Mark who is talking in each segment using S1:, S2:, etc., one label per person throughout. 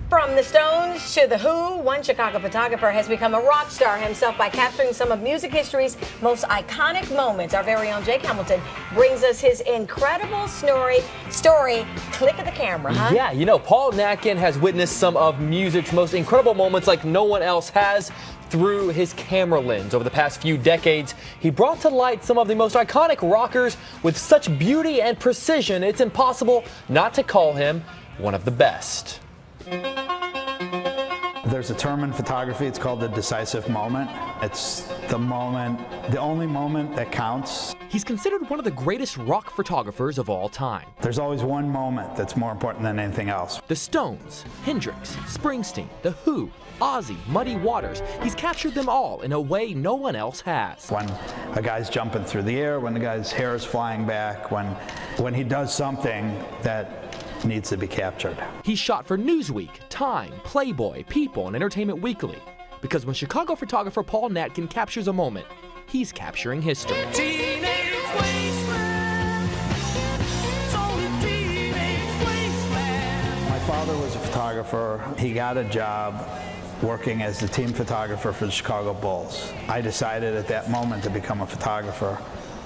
S1: From the Stones to The Who, one Chicago photographer has become a rock star himself by capturing some of music history's most iconic moments. Our very own Jake Hamilton brings us his incredible story. Click of the camera, huh?
S2: Yeah, you know, Paul Natkin has witnessed some of music's most incredible moments like no one else has through his camera lens. Over the past few decades, he brought to light some of the most iconic rockers with such beauty and precision, it's impossible not to call him one of the best.
S3: There's a term in photography, it's called the decisive moment. It's the moment, the only moment that counts.
S2: He's considered one of the greatest rock photographers of all time.
S3: There's always one moment that's more important than anything else.
S2: The Stones, Hendrix, Springsteen, The Who, Ozzy, Muddy Waters. He's captured them all in a way no one else has.
S3: When a guy's jumping through the air, when the guy's hair is flying back, when he does something that needs to be captured.
S2: He's shot for Newsweek, Time, Playboy, People, and Entertainment Weekly. Because when Chicago photographer Paul Natkin captures a moment, he's capturing history.
S3: My father was a photographer. He got a job working as the team photographer for the Chicago Bulls. I decided at that moment to become a photographer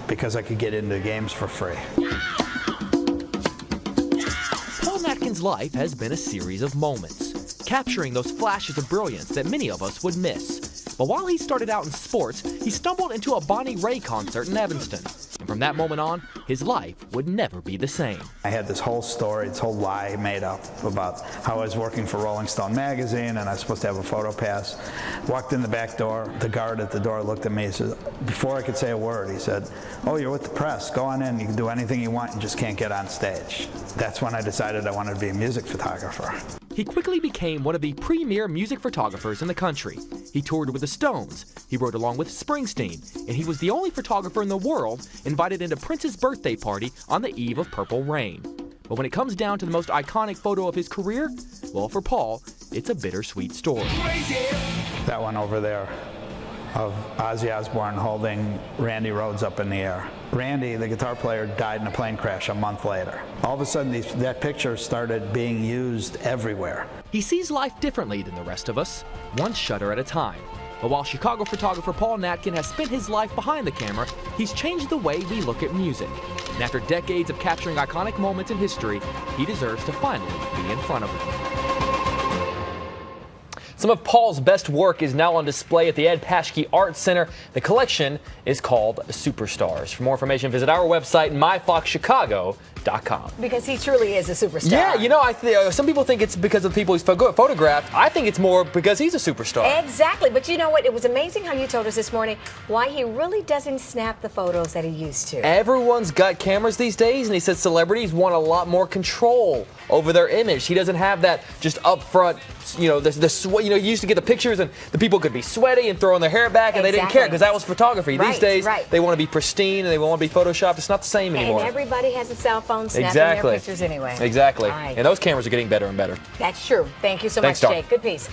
S3: because I could get into games for free.
S2: Paul Natkin's life has been a series of moments, capturing those flashes of brilliance that many of us would miss. But while he started out in sports, he stumbled into a Bonnie Raitt concert in Evantston. And from that moment on, his life would never be the same.
S3: I had this whole story, this whole lie made up about how I was working for Rolling Stone magazine and I was supposed to have a photo pass. Walked in the back door, the guard at the door looked at me, he said, before I could say a word, he said, "Oh, you're with the press, go on in, you can do anything you want, you just can't get on stage." That's when I decided I wanted to be a music photographer.
S2: He quickly became one of the premier music photographers in the country. He toured with the Stones, he rode along with Springsteen, and he was the only photographer in the world invited into Prince's birthday party on the eve of Purple Rain. But when it comes down to the most iconic photo of his career, well, for Paul, it's a bittersweet story.
S3: That one over there of Ozzy Osbourne holding Randy Rhoads up in the air. Randy, the guitar player, died in a plane crash a month later. All of a sudden, that picture started being used everywhere.
S2: He sees life differently than the rest of us, one shutter at a time. But while Chicago photographer Paul Natkin has spent his life behind the camera, he's changed the way we look at music. And after decades of capturing iconic moments in history, he deserves to finally be in front of them. Some of Paul's best work is now on display at the Ed Paschke Art Center. The collection is called Superstars. For more information, visit our website, myfoxchicago.com.
S1: Because he truly is a superstar.
S2: Yeah, you know, some people think it's because of the people he's photographed. I think it's more because he's a superstar.
S1: Exactly, but you know what? It was amazing how you told us this morning why he really doesn't snap the photos that he used to.
S2: Everyone's got cameras these days, and he said celebrities want a lot more control over their image. He doesn't have that just upfront, you know, you used to get the pictures and the people could be sweaty and throwing their hair back and they didn't care because that was photography. These days, they want to be pristine and they want to be photoshopped. It's not the same anymore.
S1: And everybody has a cell phone snapping their pictures anyway.
S2: Exactly.
S1: Right.
S2: And those cameras are getting better and better.
S1: That's true. Thank you so
S2: Thanks,
S1: much,
S2: Dawn.
S1: Jake. Good piece.